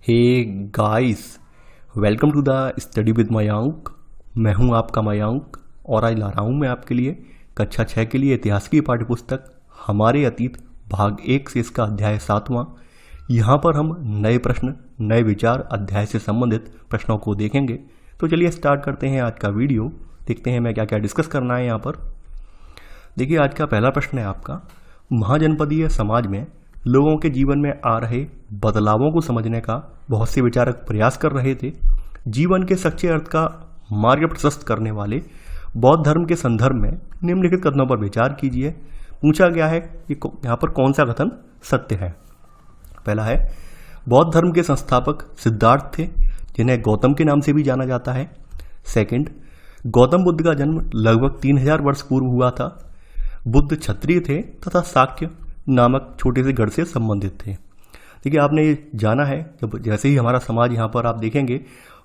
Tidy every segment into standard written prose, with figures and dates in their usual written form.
Hey guys, welcome to the study with Mayank. मैं हूं आपका मयांक और आज ला रहा हूं मैं आपके लिए कक्षा 6 के लिए इतिहास की पाठ्यपुस्तक हमारे अतीत भाग 1 से इसका अध्याय 7वां। यहां पर हम नए प्रश्न, नए विचार अध्याय से संबंधित प्रश्नों को देखेंगे। तो चलिए स्टार्ट करते हैं आज का वीडियो। देखते हैं मैं क्या क्या डिस्कस करना है यहाँ पर। देखिए, आज का पहला प्रश्न है आपका, महाजनपदीय समाज में लोगों के जीवन में आ रहे बदलावों को समझने का बहुत से विचारक प्रयास कर रहे थे। जीवन के सच्चे अर्थ का मार्ग प्रशस्त करने वाले बौद्ध धर्म के संदर्भ में निम्नलिखित कथनों पर विचार कीजिए। पूछा गया है कि यहाँ पर कौन सा कथन सत्य है। पहला है, बौद्ध धर्म के संस्थापक सिद्धार्थ थे, जिन्हें गौतम के नाम से भी जाना जाता है। सेकंड, गौतम बुद्ध का जन्म लगभग 3000 वर्ष पूर्व हुआ था। बुद्ध क्षत्रिय थे तथा शाक्य नामक छोटे से गढ़ से संबंधित थे। देखिए, आपने ये जाना है जब जैसे ही हमारा समाज यहाँ पर आप देखेंगे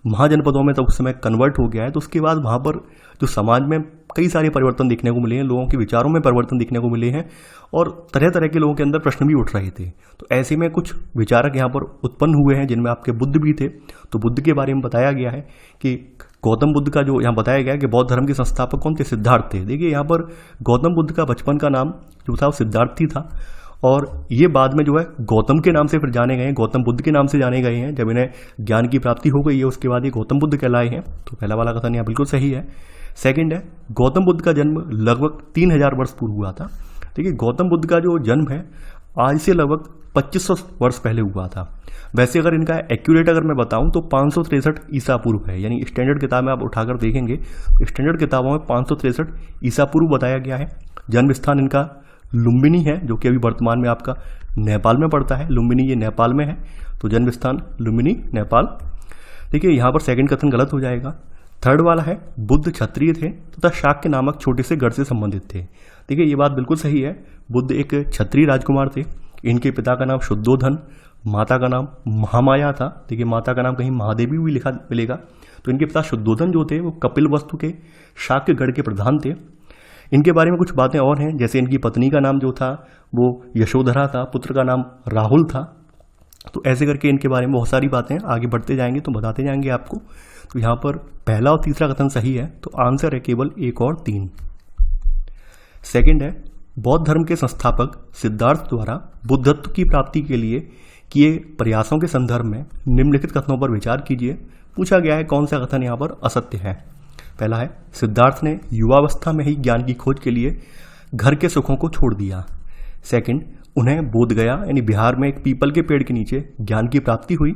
महाजनपदों में तो उस समय कन्वर्ट हो गया है, तो उसके बाद वहाँ पर जो समाज में कई सारे परिवर्तन देखने को मिले हैं, लोगों के विचारों में परिवर्तन देखने को मिले हैं और तरह तरह के लोगों के अंदर प्रश्न भी उठ रहे थे। तो ऐसे में कुछ विचारक यहाँ पर उत्पन्न हुए हैं जिनमें आपके बुद्ध भी थे। तो बुद्ध के बारे में बताया गया है कि गौतम बुद्ध का जो यहाँ बताया गया है कि बौद्ध धर्म के संस्थापक कौन थे, सिद्धार्थ थे। देखिए, यहाँ पर गौतम बुद्ध का बचपन का नाम जो था वो सिद्धार्थ ही था और ये बाद में जो है गौतम के नाम से फिर जाने गए हैं, गौतम बुद्ध के नाम से जाने गए हैं। जब इन्हें ज्ञान की प्राप्ति हो गई है उसके बाद ये गौतम बुद्ध कहलाए हैं। तो पहला वाला कथन यहाँ बिल्कुल सही है। सेकंड है, गौतम बुद्ध का जन्म लगभग 3000 वर्ष पूर्व हुआ था। देखिए, गौतम बुद्ध का जो जन्म है आज से लगभग 2500 वर्ष पहले हुआ था। वैसे अगर इनका एक्यूरेट अगर मैं बताऊं तो 563 ईसा पूर्व है, यानी स्टैंडर्ड किताब में आप उठाकर देखेंगे स्टैंडर्ड किताबों में 563 ईसा पूर्व बताया गया है। जन्म स्थान इनका लुम्बिनी है, जो कि अभी वर्तमान में आपका नेपाल में पड़ता है। लुम्बिनी ये नेपाल में है, तो जन्म स्थान लुम्बिनी नेपाल। देखिए, यहाँ पर सेकंड कथन गलत हो जाएगा। थर्ड वाला है, बुद्ध क्षत्रिय थे तथा शाक्य नामक छोटे से गढ़ से संबंधित थे। देखिए, ये बात बिल्कुल सही है। बुद्ध एक क्षत्रिय राजकुमार थे। इनके पिता का नाम शुद्धोधन, माता का नाम महामाया था। देखिए, माता का नाम कहीं महादेवी भी लिखा मिलेगा। तो इनके पिता शुद्धोधन जो थे वो कपिल वस्तु के शाक्य गढ़ के प्रधान थे। इनके बारे में कुछ बातें और हैं, जैसे इनकी पत्नी का नाम जो था वो यशोधरा था, पुत्र का नाम राहुल था। तो ऐसे करके इनके बारे में बहुत सारी बातें आगे बढ़ते जाएंगे तो बताते जाएंगे आपको। तो यहाँ पर पहला और तीसरा कथन सही है, तो आंसर है केवल 1 और 3। सेकंड है, बौद्ध धर्म के संस्थापक सिद्धार्थ द्वारा बुद्धत्व की प्राप्ति के लिए किए प्रयासों के संदर्भ में निम्नलिखित कथनों पर विचार कीजिए। पूछा गया है कौन सा कथन यहाँ पर असत्य है। पहला है, सिद्धार्थ ने युवावस्था में ही ज्ञान की खोज के लिए घर के सुखों को छोड़ दिया। सेकंड, उन्हें बोध गया यानी बिहार में एक पीपल के पेड़ के नीचे ज्ञान की प्राप्ति हुई।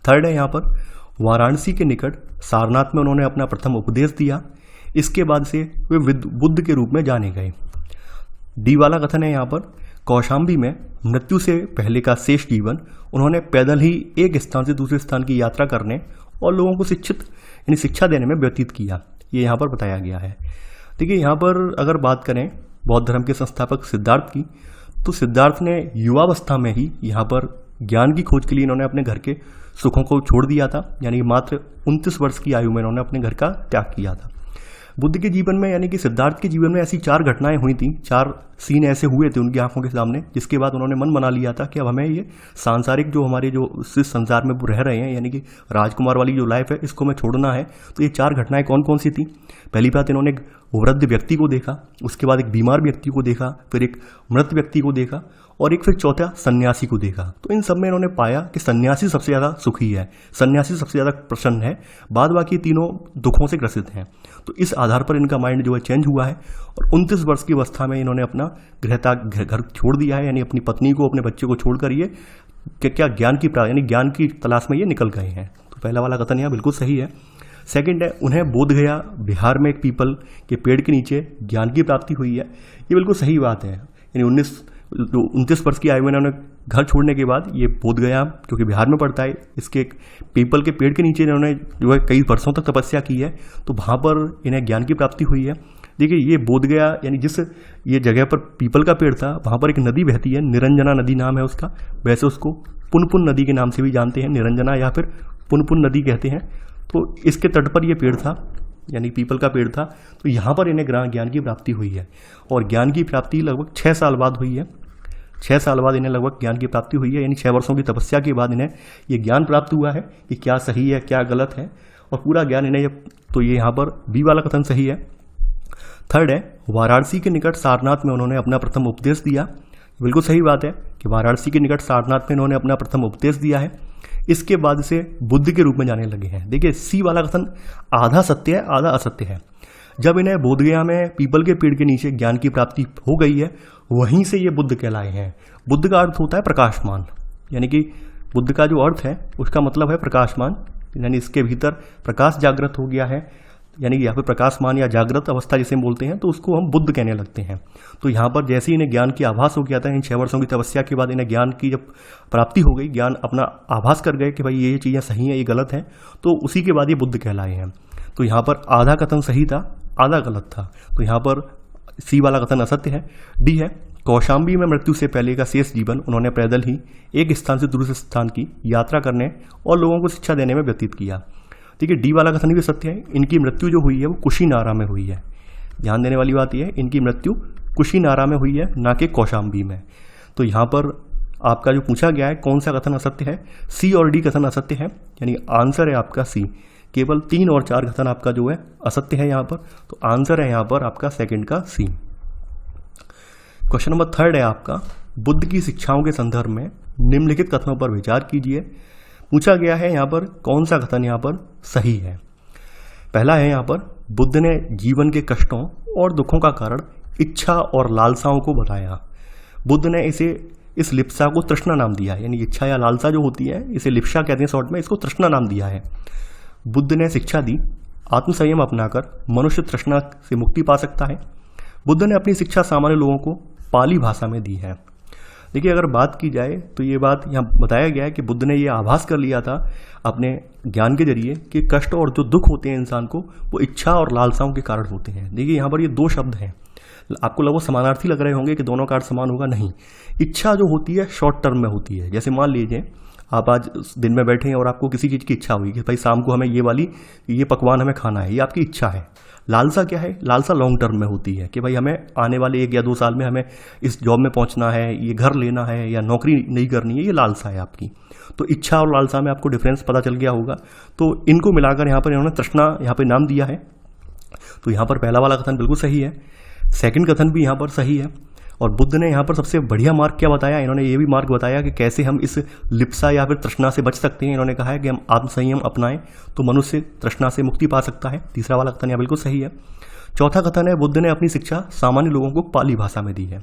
थर्ड है, यहाँ पर वाराणसी के निकट सारनाथ में उन्होंने अपना प्रथम उपदेश दिया। इसके बाद से वे बुद्ध के रूप में जाने गए। डी वाला कथन है यहाँ पर, कौशाम्बी में मृत्यु से पहले का शेष जीवन उन्होंने पैदल ही एक स्थान से दूसरे स्थान की यात्रा करने और लोगों को शिक्षा देने में व्यतीत किया। ये यहाँ पर बताया गया है। देखिए, यहाँ पर अगर बात करें बौद्ध धर्म के संस्थापक सिद्धार्थ की, तो सिद्धार्थ ने युवावस्था में ही यहाँ पर ज्ञान की खोज के लिए इन्होंने अपने घर के सुखों को छोड़ दिया था, यानी मात्र 29 वर्ष की आयु में इन्होंने अपने घर का त्याग किया था। बुद्ध के जीवन में यानी कि सिद्धार्थ के जीवन में ऐसी 4 घटनाएं हुई थी, 4 सीन ऐसे हुए थे उनकी आंखों के सामने, जिसके बाद उन्होंने मन बना लिया था कि अब हमें ये सांसारिक जो हमारे जो इस संसार में रह रहे हैं यानी कि राजकुमार वाली जो लाइफ है इसको मैं छोड़ना है। तो ये 4 घटनाएं कौन कौन सी थी। पहली बात, इन्होंने एक वृद्ध व्यक्ति को देखा, उसके बाद एक बीमार व्यक्ति को देखा, फिर एक मृत व्यक्ति को देखा और एक फिर चौथा सन्यासी को देखा। तो इन सब में इन्होंने पाया कि सन्यासी सबसे ज़्यादा सुखी है, सन्यासी सबसे ज़्यादा प्रसन्न है, बाद बाकी तीनों दुखों से ग्रसित हैं। तो इस आधार पर इनका माइंड जो है चेंज हुआ है और 29 वर्ष की अवस्था में इन्होंने अपना घर छोड़ दिया है, यानी अपनी पत्नी को, अपने बच्चे को छोड़कर ये क्या ज्ञान की तलाश में ये निकल गए हैं। तो पहला वाला कथन यहाँ बिल्कुल सही है। सेकंड है, उन्हें बोध गया बिहार में एक पीपल के पेड़ के नीचे ज्ञान की प्राप्ति हुई है। ये बिल्कुल सही बात है। यानी 29 वर्ष की आयु में इन्होंने घर छोड़ने के बाद ये बोध गया, जो कि बिहार में पड़ता है, इसके एक पीपल के पेड़ के नीचे इन्होंने जो है कई वर्षों तक तपस्या की है, तो वहाँ पर इन्हें ज्ञान की प्राप्ति हुई है। देखिए, ये बोध गया यानी जिस ये जगह पर पीपल का पेड़ था वहाँ पर एक नदी बहती है, निरंजना नदी नाम है उसका। वैसे उसको पुनपुन नदी के नाम से भी जानते हैं, निरंजना या फिर पुनपुन नदी कहते हैं। तो इसके तट पर यह पेड़ था, यानी पीपल का पेड़ था। तो यहाँ पर इन्हें ज्ञान की प्राप्ति हुई है और ज्ञान की प्राप्ति लगभग 6 साल बाद हुई है। 6 साल बाद इन्हें लगभग ज्ञान की प्राप्ति हुई है, यानी 6 वर्षों की तपस्या के बाद इन्हें ये ज्ञान प्राप्त हुआ है कि क्या सही है क्या गलत है, और पूरा ज्ञान इन्हें तो ये यहाँ पर बी वाला कथन सही है। थर्ड है, वाराणसी के निकट सारनाथ में उन्होंने अपना प्रथम उपदेश दिया। बिल्कुल सही बात है कि वाराणसी के निकट सारनाथ में इन्होंने अपना प्रथम उपदेश दिया है। इसके बाद से बुद्ध के रूप में जाने लगे हैं। देखिए सी वाला कथन आधा सत्य है आधा असत्य है। जब इन्हें बोधगया में पीपल के पेड़ के नीचे ज्ञान की प्राप्ति हो गई है, वहीं से ये बुद्ध कहलाए हैं। बुद्ध का अर्थ होता है प्रकाशमान, यानी कि बुद्ध का जो अर्थ है उसका मतलब है प्रकाशमान, यानी इसके भीतर प्रकाश जागृत हो गया है, यानी कि यहाँ पे प्रकाशमान या जागृत अवस्था जिसे बोलते हैं, तो उसको हम बुद्ध कहने लगते हैं। तो यहाँ पर जैसे ही इन्हें ज्ञान की आभास हो गया था, इन 6 वर्षों की तपस्या के बाद इन्हें ज्ञान की जब प्राप्ति हो गई, ज्ञान अपना आभास कर गए कि भाई ये चीज़ें सही हैं ये गलत हैं, तो उसी के बाद ये बुद्ध कहलाए हैं। तो यहाँ पर आधा कथन सही था आधा गलत था, तो यहाँ पर सी वाला कथन असत्य है। डी है, कौशाम्बी में मृत्यु से पहले का शेष जीवन उन्होंने पैदल ही एक स्थान से दूसरे स्थान की यात्रा करने और लोगों को शिक्षा देने में व्यतीत किया। देखिए डी वाला कथन भी सत्य है। इनकी मृत्यु जो हुई है वो कुशीनारा में हुई है। ध्यान देने वाली बात यह है, इनकी मृत्यु कुशीनारा में हुई है, ना कि कौशाम्बी में। तो यहाँ पर आपका जो पूछा गया है कौन सा कथन असत्य है, सी और डी कथन असत्य है, यानी आंसर है आपका सी। केवल 3 और 4 कथन आपका जो है असत्य है यहाँ पर, तो आंसर है यहाँ पर आपका सेकंड का सी। क्वेश्चन नंबर 3 है आपका, बुद्ध की शिक्षाओं के संदर्भ में निम्नलिखित कथनों पर विचार कीजिए। पूछा गया है यहाँ पर कौन सा कथन यहाँ पर सही है। पहला है यहाँ पर, बुद्ध ने जीवन के कष्टों और दुखों का कारण इच्छा और लालसाओं को बताया। बुद्ध ने इस लिप्सा को तृष्णा नाम दिया है, यानी इच्छा या लालसा जो होती है इसे लिप्सा कहते हैं शॉर्ट में, इसको तृष्णा नाम दिया है। बुद्ध ने शिक्षा दी, आत्मसंयम अपनाकर मनुष्य तृष्णा से मुक्ति पा सकता है। बुद्ध ने अपनी शिक्षा सामान्य लोगों को पाली भाषा में दी है। देखिए अगर बात की जाए तो ये बात यहाँ बताया गया है कि बुद्ध ने ये आभास कर लिया था अपने ज्ञान के जरिए कि कष्ट और जो दुख होते हैं इंसान को वो इच्छा और लालसाओं के कारण होते हैं। देखिए यहाँ पर ये 2 शब्द हैं, आपको लगभग समानार्थी लग रहे होंगे कि दोनों का अर्थ समान होगा, नहीं। इच्छा जो होती है शॉर्ट टर्म में होती है, जैसे मान लीजिए आप आज दिन में बैठे हैं और आपको किसी चीज़ की इच्छा हुई कि भाई शाम को हमें ये पकवान हमें खाना है, ये आपकी इच्छा है। लालसा क्या है, लालसा लॉन्ग टर्म में होती है कि भाई हमें आने वाले 1 या 2 साल में हमें इस जॉब में पहुंचना है, ये घर लेना है या नौकरी नहीं करनी है, ये लालसा है आपकी। तो इच्छा और लालसा में आपको डिफरेंस पता चल गया होगा। तो इनको मिलाकर यहाँ पर इन्होंने तृष्णा यहाँ पर नाम दिया है। तो यहाँ पर पहला वाला कथन बिल्कुल सही है, सेकंड कथन भी यहाँ पर सही है। और बुद्ध ने यहाँ पर सबसे बढ़िया मार्ग क्या बताया, इन्होंने ये भी मार्ग बताया कि कैसे हम इस लिप्सा या फिर तृष्णा से बच सकते हैं। इन्होंने कहा है कि हम आत्मसंयम अपनाएं तो मनुष्य तृष्णा से मुक्ति पा सकता है। तीसरा वाला कथन यहाँ बिल्कुल सही है। चौथा कथन है, बुद्ध ने अपनी शिक्षा सामान्य लोगों को पाली भाषा में दी है।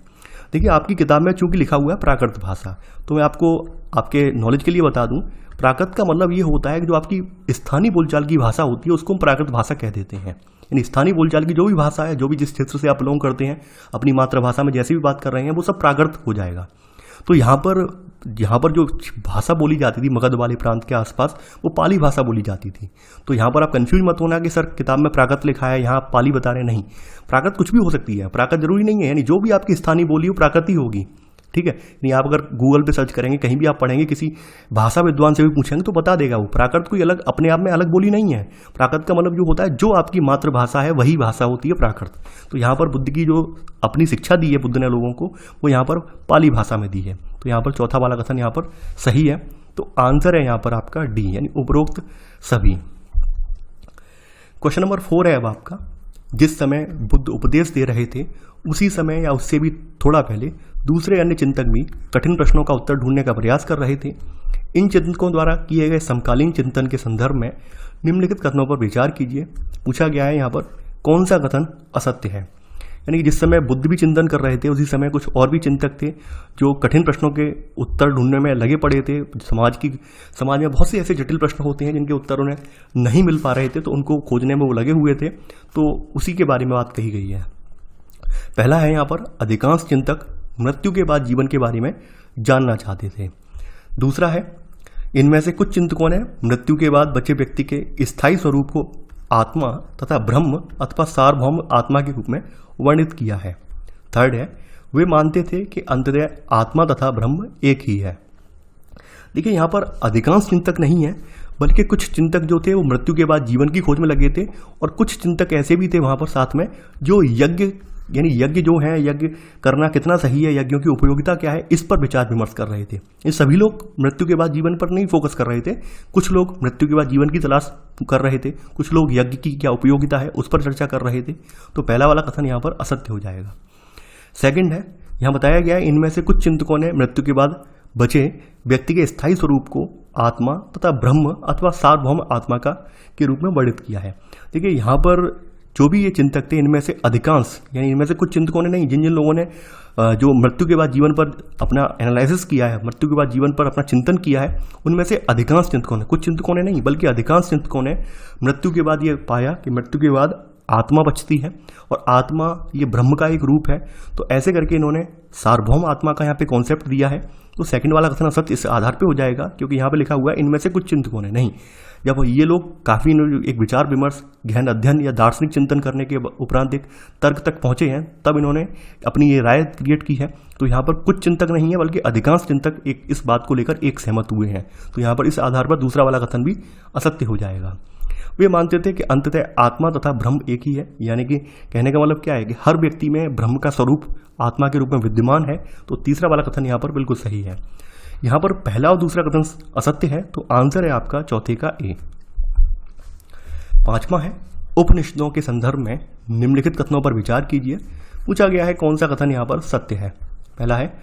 देखिए आपकी किताब में चूंकि लिखा हुआ है प्राकृत भाषा, तो मैं आपको आपके नॉलेज के लिए बता दूं, प्राकृत का मतलब ये होता है कि जो आपकी स्थानीय बोलचाल की भाषा होती है उसको हम प्राकृत भाषा कह देते हैं। यानी स्थानीय बोलचाल की जो भी भाषा है, जो भी जिस क्षेत्र से आप बिलोंग करते हैं, अपनी मातृभाषा में जैसे भी बात कर रहे हैं वो सब प्राकृत हो जाएगा। तो यहाँ पर जो भाषा बोली जाती थी मगध वाले प्रांत के आसपास, वो पाली भाषा बोली जाती थी। तो यहाँ पर आप कंफ्यूज मत होना कि सर किताब में प्राकृत लिखा है यहाँ पाली बता रहे, नहीं। प्राकृत कुछ भी हो सकती है, प्राकृत जरूरी नहीं है, यानी जो भी आपकी स्थानीय बोली हो प्राकृत ही होगी, ठीक है। नहीं आप अगर गूगल पे सर्च करेंगे, कहीं भी आप पढ़ेंगे, किसी भाषा विद्वान से भी पूछेंगे तो बता देगा वो। प्राकृत कोई अलग अपने आप में अलग बोली नहीं है। प्राकृत का मतलब जो होता है जो आपकी मातृभाषा है वही भाषा होती है प्राकृत। तो यहाँ पर बुद्ध की जो अपनी शिक्षा दी है बुद्ध ने लोगों को, वो यहाँ पर पाली भाषा में दी है। तो यहाँ पर चौथा वाला कथन यहाँ पर सही है। तो आंसर है यहाँ पर आपका डी, यानी उपरोक्त सभी। क्वेश्चन नंबर 4 है अब आपका, जिस समय बुद्ध उपदेश दे रहे थे उसी समय या उससे भी थोड़ा पहले दूसरे अन्य चिंतक भी कठिन प्रश्नों का उत्तर ढूंढने का प्रयास कर रहे थे। इन चिंतकों द्वारा किए गए समकालीन चिंतन के संदर्भ में निम्नलिखित कथनों पर विचार कीजिए। पूछा गया है यहाँ पर कौन सा कथन असत्य है। यानी कि जिस समय बुद्ध भी चिंतन कर रहे थे उसी समय कुछ और भी चिंतक थे जो कठिन प्रश्नों के उत्तर ढूंढने में लगे पड़े थे। समाज में बहुत से ऐसे जटिल प्रश्न होते हैं जिनके उत्तर उन्हें नहीं मिल पा रहे थे, तो उनको खोजने में वो लगे हुए थे। तो उसी के बारे में बात कही गई है। पहला है यहाँ पर, अधिकांश चिंतक मृत्यु के बाद जीवन के बारे में जानना चाहते थे। दूसरा है, इनमें से कुछ चिंतकों ने मृत्यु के बाद बचे व्यक्ति के स्थायी स्वरूप को आत्मा तथा ब्रह्म अथवा सार्वभौम आत्मा के रूप में वर्णित किया है। थर्ड है, वे मानते थे कि अंततः आत्मा तथा ब्रह्म एक ही है। देखिए यहाँ पर अधिकांश चिंतक नहीं है, बल्कि कुछ चिंतक जो थे वो मृत्यु के बाद जीवन की खोज में लगे थे, और कुछ चिंतक ऐसे भी थे वहाँ पर साथ में जो यज्ञ यानी यज्ञ जो है, यज्ञ करना कितना सही है, यज्ञों की उपयोगिता क्या है, इस पर विचार विमर्श कर रहे थे। ये सभी लोग मृत्यु के बाद जीवन पर नहीं फोकस कर रहे थे। कुछ लोग मृत्यु के बाद जीवन की तलाश कर रहे थे, कुछ लोग यज्ञ की क्या उपयोगिता है उस पर चर्चा कर रहे थे। तो पहला वाला कथन यहाँ पर असत्य हो जाएगा। सेकंड है, यहाँ बताया गया है इनमें से कुछ चिंतकों ने मृत्यु के बाद बचे व्यक्ति के स्थायी स्वरूप को आत्मा तथा ब्रह्म अथवा सार्वभौम आत्मा का के रूप में वर्णित किया है। देखिए यहाँ पर जो भी ये चिंतक थे, इनमें से अधिकांश, यानी इनमें से कुछ चिंतकों ने नहीं, जिन जिन लोगों ने जो मृत्यु के बाद जीवन पर अपना एनालिसिस किया है, मृत्यु के बाद जीवन पर अपना चिंतन किया है, उनमें से अधिकांश चिंतकों ने, कुछ चिंतकों ने नहीं बल्कि अधिकांश चिंतकों ने मृत्यु के बाद ये पाया कि मृत्यु के बाद आत्मा बचती है और आत्मा ये ब्रह्म का एक रूप है। तो ऐसे करके इन्होंने सार्वभौम आत्मा का यहाँ पे कॉन्सेप्ट दिया है। तो सेकंड वाला कथन असत्य इस आधार पे हो जाएगा, क्योंकि यहाँ पे लिखा हुआ है इनमें से कुछ चिंतकों ने नहीं। जब ये लोग काफ़ी एक विचार विमर्श, गहन अध्ययन या दार्शनिक चिंतन करने के उपरांत एक तर्क तक पहुंचे हैं, तब इन्होंने अपनी ये राय क्रिएट की है। तो यहाँ पर कुछ चिंतक नहीं है बल्कि अधिकांश चिंतक एक इस बात को लेकर एक सहमत हुए हैं। तो यहाँ पर इस आधार पर दूसरा वाला कथन भी असत्य हो जाएगा। वे मानते थे कि अंततः आत्मा तथा ब्रह्म एक ही है, यानी कि कहने का मतलब क्या है कि हर व्यक्ति में ब्रह्म का स्वरूप आत्मा के रूप में विद्यमान है। तो तीसरा वाला कथन यहाँ पर बिल्कुल सही है। यहाँ पर पहला और दूसरा कथन असत्य है, तो आंसर है आपका चौथे का ए। पांचवा है, उपनिषदों के संदर्भ में निम्नलिखित कथनों पर विचार कीजिए। पूछा गया है कौन सा कथन यहाँ पर सत्य है। पहला है,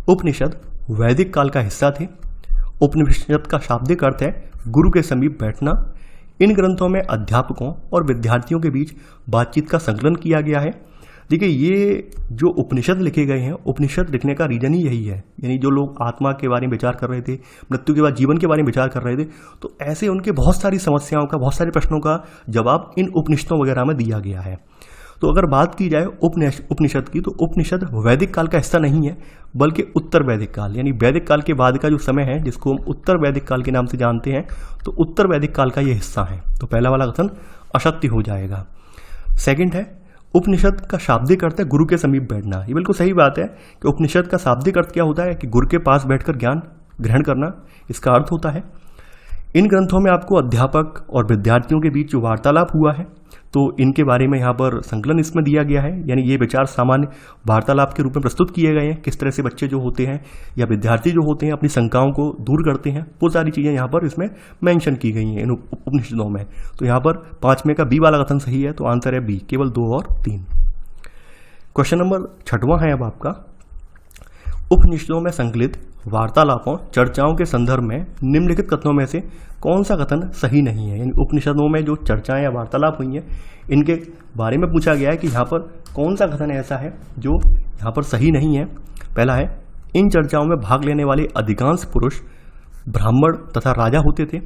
उपनिषद वैदिक काल का हिस्सा थे। उपनिषद का शाब्दिक अर्थ है गुरु के समीप बैठना। इन ग्रंथों में अध्यापकों और विद्यार्थियों के बीच बातचीत का संकलन किया गया है। देखिए ये जो उपनिषद लिखे गए हैं, उपनिषद लिखने का रीजन ही यही है, यानी जो लोग आत्मा के बारे में विचार कर रहे थे, मृत्यु के बाद जीवन के बारे में विचार कर रहे थे, तो ऐसे उनके बहुत सारी समस्याओं का, बहुत सारे प्रश्नों का जवाब इन उपनिषदों वगैरह में दिया गया है। तो अगर बात की जाए उपनिषद की, तो उपनिषद वैदिक काल का हिस्सा नहीं है बल्कि उत्तर वैदिक काल, यानी वैदिक काल के बाद का जो समय है जिसको हम उत्तर वैदिक काल के नाम से जानते हैं, तो उत्तर वैदिक काल का ये हिस्सा है। तो पहला वाला कथन असत्य हो जाएगा। सेकंड है, उपनिषद का शाब्दिक अर्थ है गुरु के समीप बैठना। ये बिल्कुल सही बात है कि उपनिषद का शाब्दिक अर्थ क्या होता है कि गुरु के पास बैठकर ज्ञान ग्रहण करना, इसका अर्थ होता है। इन ग्रंथों में आपको अध्यापक और विद्यार्थियों के बीच जो वार्तालाप हुआ है, तो इनके बारे में यहाँ पर संकलन इसमें दिया गया है, यानी ये विचार सामान्य वार्तालाप के रूप में प्रस्तुत किए गए हैं। किस तरह से बच्चे जो होते हैं या विद्यार्थी जो होते हैं अपनी शंकाओं को दूर करते हैं, वो सारी चीज़ें यहाँ पर इसमें मेंशन की गई हैं इन उपनिषदों में। तो यहाँ पर 5 में का बी वाला कथन सही है, तो आंसर है बी, केवल 2 और 3। क्वेश्चन नंबर 6वां है अब आपका, उपनिषदों में संकलित वार्तालापों चर्चाओं के संदर्भ में निम्नलिखित कथनों में से कौन सा कथन सही नहीं है। यानी उपनिषदों में जो चर्चाएं या वार्तालाप हुई हैं, इनके बारे में पूछा गया है कि यहाँ पर कौन सा कथन ऐसा है जो यहाँ पर सही नहीं है। पहला है, इन चर्चाओं में भाग लेने वाले अधिकांश पुरुष ब्राह्मण तथा राजा होते थे।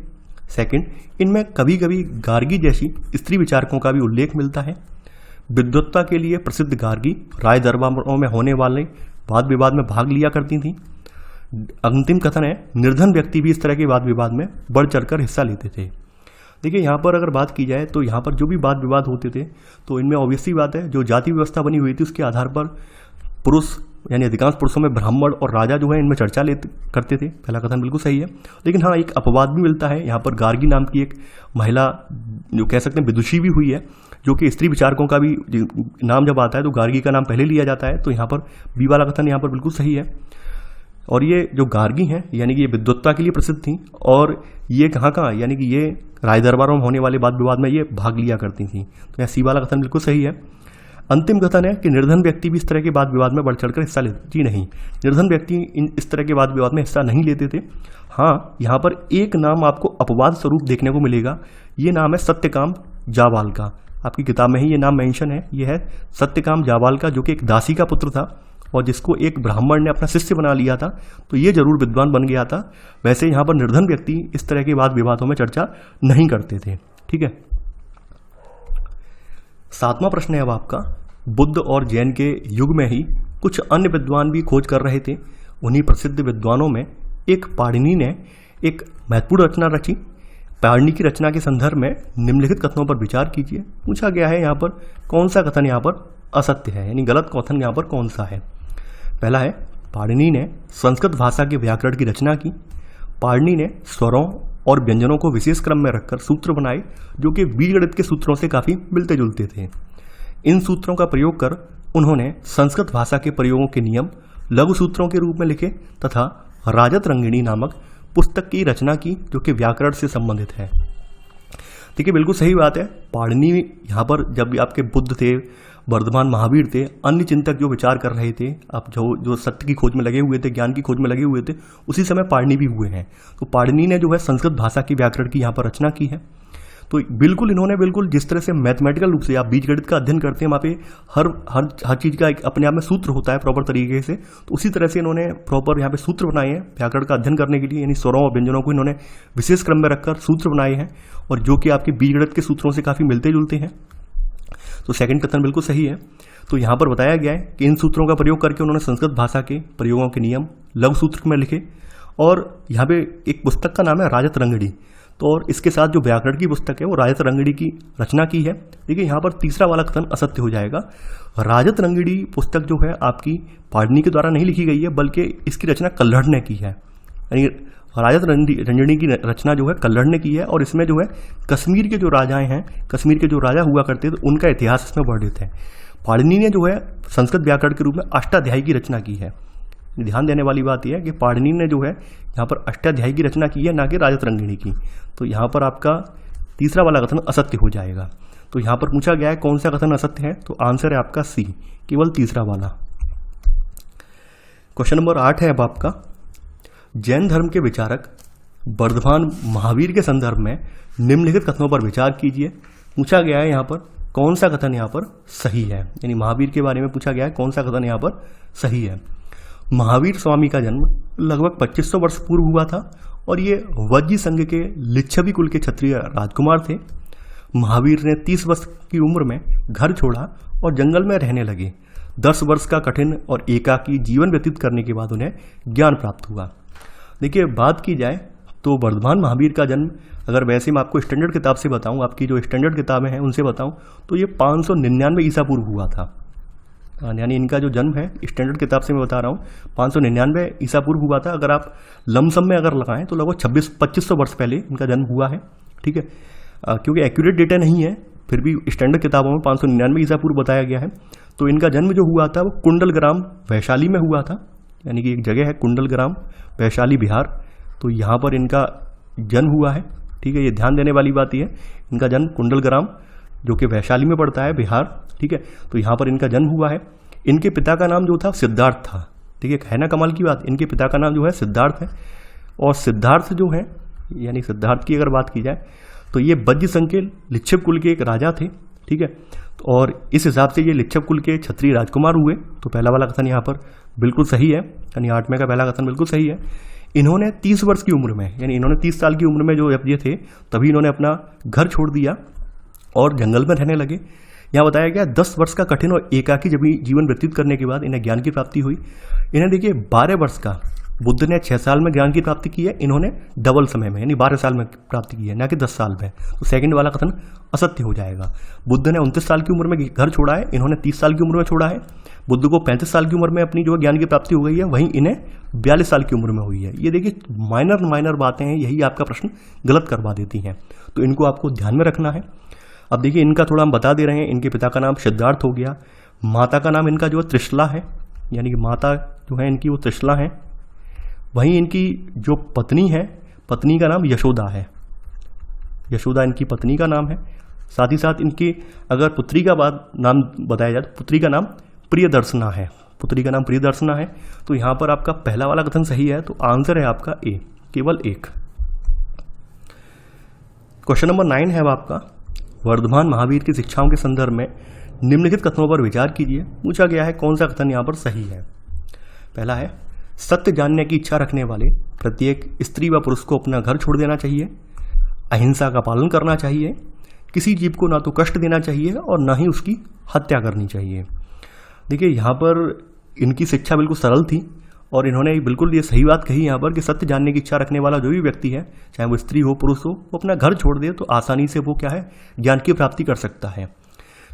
सेकंड, इनमें कभी कभी गार्गी जैसी स्त्री विचारकों का भी उल्लेख मिलता है। विद्वत्ता के लिए प्रसिद्ध गार्गी राय दरबारों में होने वाले वाद विवाद में भाग लिया करती थी। अंतिम कथन है, निर्धन व्यक्ति भी इस तरह के वाद विवाद में बढ़ चढ़कर हिस्सा लेते थे। देखिए यहाँ पर अगर बात की जाए तो यहाँ पर जो भी वाद विवाद होते थे, तो इनमें ऑब्वियसली बात है जो जाति व्यवस्था बनी हुई थी उसके आधार पर पुरुष, यानी अधिकांश पुरुषों में ब्राह्मण और राजा जो है इनमें चर्चा करते थे। पहला कथन बिल्कुल सही है, लेकिन हाँ एक अपवाद भी मिलता है। यहाँ पर गार्गी नाम की एक महिला जो कह सकते हैं विदुषी भी हुई है, जो कि स्त्री विचारकों का भी नाम जब आता है तो गार्गी का नाम पहले लिया जाता है। तो यहाँ पर बी वाला कथन यहाँ पर बिल्कुल सही है। और ये जो गार्गी हैं यानी कि ये विद्वत्ता के लिए प्रसिद्ध थी, और ये कहाँ यानी कि ये राय दरबारों में होने वाले वाद विवाद में ये भाग लिया करती थी। तो यहाँ सी वाला कथन बिल्कुल सही है। अंतिम कथन है कि निर्धन व्यक्ति भी इस तरह के वाद विवाद में बढ़ चढ़कर हिस्सा लेते। जी नहीं, निर्धन व्यक्ति इस तरह के वाद विवाद में हिस्सा नहीं लेते थे। हाँ, यहाँ पर एक नाम आपको अपवाद स्वरूप देखने को मिलेगा, ये नाम है सत्यकाम जाबाल का। आपकी किताब में ही ये नाम मेंशन है, ये है सत्यकाम जाबाल का, जो कि एक दासी का पुत्र था और जिसको एक ब्राह्मण ने अपना शिष्य बना लिया था। तो ये जरूर विद्वान बन गया था। वैसे यहाँ पर निर्धन व्यक्ति इस तरह के वाद विवादों में चर्चा नहीं करते थे। ठीक है, 7वां प्रश्न है अब आपका, बुद्ध और जैन के युग में ही कुछ अन्य विद्वान भी खोज कर रहे थे। उन्हीं प्रसिद्ध विद्वानों में एक पाणिनि ने एक महत्वपूर्ण रचना रची। पाणिनि की रचना के संदर्भ में निम्नलिखित कथनों पर विचार कीजिए। पूछा गया है यहाँ पर कौन सा कथन यहाँ पर असत्य है, यानी गलत कथन यहाँ पर कौन सा है। पहला है, पाणिनि ने संस्कृत भाषा के व्याकरण की रचना की। पाणिनि ने स्वरों और व्यंजनों को विशेष क्रम में रखकर सूत्र बनाए जो कि बीजगणित के सूत्रों से काफ़ी मिलते जुलते थे। इन सूत्रों का प्रयोग कर उन्होंने संस्कृत भाषा के प्रयोगों के नियम लघु सूत्रों के रूप में लिखे तथा राजत रंगिणी नामक पुस्तक की रचना की, जो कि व्याकरण से संबंधित है। देखिए, बिल्कुल सही बात है। पाणिनि यहाँ पर जब भी आपके बुद्ध थे, वर्धमान महावीर थे, अन्य चिंतक जो विचार कर रहे थे, अब जो सत्य की खोज में लगे हुए थे, ज्ञान की खोज में लगे हुए थे, उसी समय पाणिनि भी हुए हैं। तो पाणिनि ने जो है संस्कृत भाषा की व्याकरण की यहाँ पर रचना की है। तो बिल्कुल इन्होंने बिल्कुल जिस तरह से मैथमेटिकल रूप से आप बीजगणित का अध्ययन करते हैं, वहाँ पे हर चीज़ का एक अपने आप में सूत्र होता है प्रॉपर तरीके से, तो उसी तरह से इन्होंने प्रॉपर यहाँ पे सूत्र बनाए हैं व्याकरण का अध्ययन करने के लिए। यानी स्वरों और व्यंजनों को इन्होंने विशेष क्रम में रखकर सूत्र बनाए हैं, और जो कि आपके बीजगणित के सूत्रों से काफ़ी मिलते जुलते हैं। तो सेकंड कथन बिल्कुल सही है। तो यहाँ पर बताया गया है कि इन सूत्रों का प्रयोग करके उन्होंने संस्कृत भाषा के प्रयोगों के नियम लघु सूत्र में लिखे, और यहाँ पे एक पुस्तक का नाम है राजत रंगिणी। तो और इसके साथ जो व्याकरण की पुस्तक है वो राजत रंगिणी की रचना की है। देखिए, यहाँ पर तीसरा वाला कथन असत्य हो जाएगा। राजत रंगिणी पुस्तक जो है आपकी पाणिनि के द्वारा नहीं लिखी गई है, बल्कि इसकी रचना कल्हड़ ने की है। यानी राजत रंगिणी की रचना जो है कल्हड़ ने की है, और इसमें जो है कश्मीर के जो राजाएं हैं, कश्मीर के जो राजा हुआ करते थे, उनका इतिहास इसमें वर्णित है। पाणिनि ने जो है संस्कृत व्याकरण के रूप में अष्टाध्यायी की रचना की है। ध्यान देने वाली बात यह है कि पाणिनि ने जो है यहाँ पर अष्टाध्यायी की रचना की है, ना कि राजत रंगिणी की। तो यहाँ पर आपका तीसरा वाला कथन असत्य हो जाएगा। तो यहाँ पर पूछा गया है कौन सा कथन असत्य है, तो आंसर है आपका सी, केवल तीसरा वाला। क्वेश्चन नंबर 8 है अब आपका, जैन धर्म के विचारक वर्धमान महावीर के संदर्भ में निम्नलिखित कथनों पर विचार कीजिए। पूछा गया है यहाँ पर कौन सा कथन यहाँ पर सही है, यानी महावीर के बारे में पूछा गया है कौन सा कथन यहाँ पर सही है। महावीर स्वामी का जन्म लगभग 2500 वर्ष पूर्व हुआ था, और ये वज्जी संघ के लिच्छवी कुल के क्षत्रिय राजकुमार थे। महावीर ने 30 वर्ष की उम्र में घर छोड़ा और जंगल में रहने लगे। 10 वर्ष का कठिन और एकाकी जीवन व्यतीत करने के बाद उन्हें ज्ञान प्राप्त हुआ। देखिए, बात की जाए तो वर्धमान महावीर का जन्म, अगर वैसे मैं आपको स्टैंडर्ड किताब से बताऊं, आपकी जो स्टैंडर्ड किताबें हैं उनसे बताऊं, तो ये 599 ईसा पूर्व हुआ था। यानी इनका जो जन्म है स्टैंडर्ड किताब से मैं बता रहा हूँ 599 ईसा पूर्व हुआ था। अगर आप लमसम में अगर लगाएं तो लगभग 2500 वर्ष पहले इनका जन्म हुआ है। ठीक है, क्योंकि एक्यूरेट डेटा नहीं है, फिर भी स्टैंडर्ड किताबों में 599 ईसा पूर्व बताया गया है। तो इनका जन्म जो हुआ था वो कुंडल ग्राम वैशाली में हुआ था, यानी कि एक जगह है कुंडल ग्राम वैशाली बिहार। तो यहाँ पर इनका जन्म हुआ है। ठीक है, ये ध्यान देने वाली बात यह है, इनका जन्म कुंडल ग्राम जो कि वैशाली में पड़ता है बिहार। ठीक है, तो यहाँ पर इनका जन्म हुआ है। इनके पिता का नाम जो था सिद्धार्थ था। ठीक है ना, कमाल की बात, इनके पिता का नाम जो है सिद्धार्थ है। और सिद्धार्थ जो है, यानी सिद्धार्थ की अगर बात की जाए तो ये वज्जी संघ के लिच्छव कुल के एक राजा थे। ठीक है, और इस हिसाब से ये लिच्छव कुल के क्षत्रिय राजकुमार हुए। तो पहला वाला कथन यहाँ पर बिल्कुल सही है, यानी 8 में का पहला कथन बिल्कुल सही है। इन्होंने 30 वर्ष की उम्र में, यानी इन्होंने 30 साल की उम्र में जो ये थे, तभी इन्होंने अपना घर छोड़ दिया और जंगल में रहने लगे। यहाँ बताया गया 10 वर्ष का कठिन और एकाकी जब जीवन व्यतीत करने के बाद इन्हें ज्ञान की प्राप्ति हुई। इन्हें देखिए 12 वर्ष का, बुद्ध ने 6 साल में ज्ञान की प्राप्ति की है, इन्होंने डबल समय में यानी 12 साल में प्राप्ति की है, ना कि 10 साल में। तो सेकंड वाला कथन असत्य हो जाएगा। बुद्ध ने 29 साल की उम्र में घर छोड़ा है, इन्होंने 30 साल की उम्र में छोड़ा है। बुद्ध को 35 साल की उम्र में अपनी जो ज्ञान की प्राप्ति हो गई है, वहीं इन्हें 42 साल की उम्र में हुई है। ये देखिए माइनर बातें हैं, यही आपका प्रश्न गलत करवा देती हैं, तो इनको आपको ध्यान में रखना है। अब देखिए इनका थोड़ा हम बता दे रहे हैं। इनके पिता का नाम सिद्धार्थ हो गया, माता का नाम इनका जो है त्रिशला है, यानी कि माता जो है इनकी वो त्रिशला है। वहीं इनकी जो पत्नी है, पत्नी का नाम यशोदा है, यशोदा इनकी पत्नी का नाम है। साथ ही साथ इनकी अगर पुत्री का नाम बताया जाए तो पुत्री का नाम प्रियदर्शना है, पुत्री का नाम प्रियदर्शना है। तो यहाँ पर आपका पहला वाला कथन सही है, तो आंसर है आपका ए, केवल एक। क्वेश्चन नंबर 9 है अब आपका, वर्धमान महावीर की शिक्षाओं के संदर्भ में निम्नलिखित कथनों पर विचार कीजिए। पूछा गया है कौन सा कथन यहाँ पर सही है। पहला है, सत्य जानने की इच्छा रखने वाले प्रत्येक स्त्री व पुरुष को अपना घर छोड़ देना चाहिए, अहिंसा का पालन करना चाहिए, किसी जीव को ना तो कष्ट देना चाहिए और ना ही उसकी हत्या करनी चाहिए। देखिए यहाँ पर इनकी शिक्षा बिल्कुल सरल थी और इन्होंने बिल्कुल ये सही बात कही यहाँ पर कि सत्य जानने की इच्छा रखने वाला जो भी व्यक्ति है, चाहे वो स्त्री हो पुरुष हो, वो अपना घर छोड़ दे तो आसानी से वो क्या है, ज्ञान की प्राप्ति कर सकता है।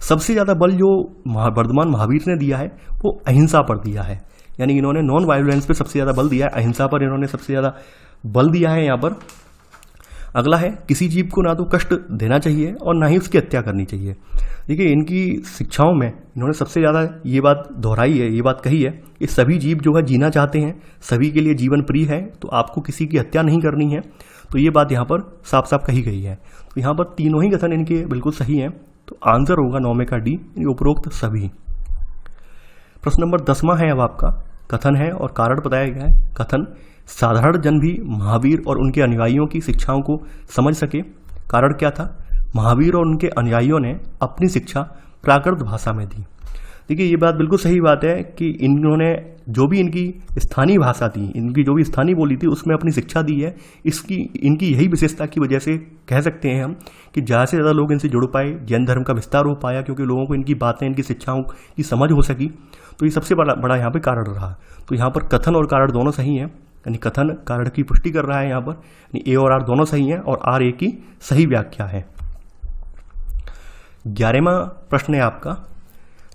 सबसे ज़्यादा बल जो वर्धमान महावीर ने दिया है वो अहिंसा पर दिया है, यानी इन्होंने नॉन वायलेंस पे सबसे ज़्यादा बल दिया है, अहिंसा पर इन्होंने सबसे ज़्यादा बल दिया है यहाँ पर। अगला है किसी जीव को ना तो कष्ट देना चाहिए और ना ही उसकी हत्या करनी चाहिए। देखिए इनकी शिक्षाओं में इन्होंने सबसे ज़्यादा ये बात दोहराई है, ये बात कही है कि सभी जीव जो है जीना चाहते हैं, सभी के लिए जीवन प्रिय है, तो आपको किसी की हत्या नहीं करनी है। तो ये बात यहाँ पर साफ साफ कही गई है। तो यहाँ पर तीनों ही कथन इनके बिल्कुल सही हैं। तो आंसर होगा 9 में का डी, उपरोक्त सभी। प्रश्न नंबर 10वां है अब आपका, कथन है और कारण बताया गया है। कथन, साधारण जन भी महावीर और उनके अनुयायियों की शिक्षाओं को समझ सके। कारण क्या था? महावीर और उनके अनुयायियों ने अपनी शिक्षा प्राकृत भाषा में दी। देखिए ये बात बिल्कुल सही बात है कि इन्होंने जो भी इनकी स्थानीय भाषा थी, इनकी जो भी स्थानीय बोली थी, उसमें अपनी शिक्षा दी है। इसकी इनकी यही विशेषता की वजह से कह सकते हैं हम कि ज़्यादा से ज़्यादा लोग इनसे जुड़ पाए, जैन धर्म का विस्तार हो पाया, क्योंकि लोगों को इनकी बातें, इनकी शिक्षाओं की समझ हो सकी। तो ये सबसे बड़ा यहाँ पर कारण रहा। तो यहाँ पर कथन और कारण दोनों सही हैं, यानी कथन कारण की पुष्टि कर रहा है यहाँ पर, यानी ए और आर दोनों सही हैं और आर ए की सही व्याख्या है। 11वां प्रश्न है आपका,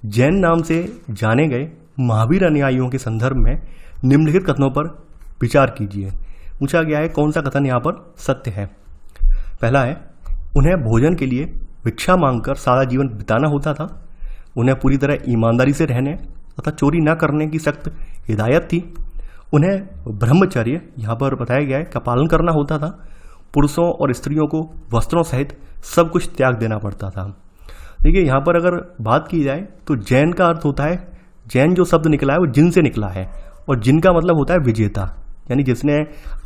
जैन नाम से जाने गए महावीर अनुयायियों के संदर्भ में निम्नलिखित कथनों पर विचार कीजिए। पूछा गया है कौन सा कथन यहाँ पर सत्य है। पहला है, उन्हें भोजन के लिए भिक्षा मांगकर सारा जीवन बिताना होता था। उन्हें पूरी तरह ईमानदारी से रहने तथा चोरी न करने की सख्त हिदायत थी। उन्हें ब्रह्मचर्य यहाँ पर बताया गया है का पालन करना होता था। पुरुषों और स्त्रियों को वस्त्रों सहित सब कुछ त्याग देना पड़ता था। देखिए यहाँ पर अगर बात की जाए तो जैन का अर्थ होता है, जैन जो शब्द निकला है वो जिन से निकला है, और जिन का मतलब होता है विजेता, यानी जिसने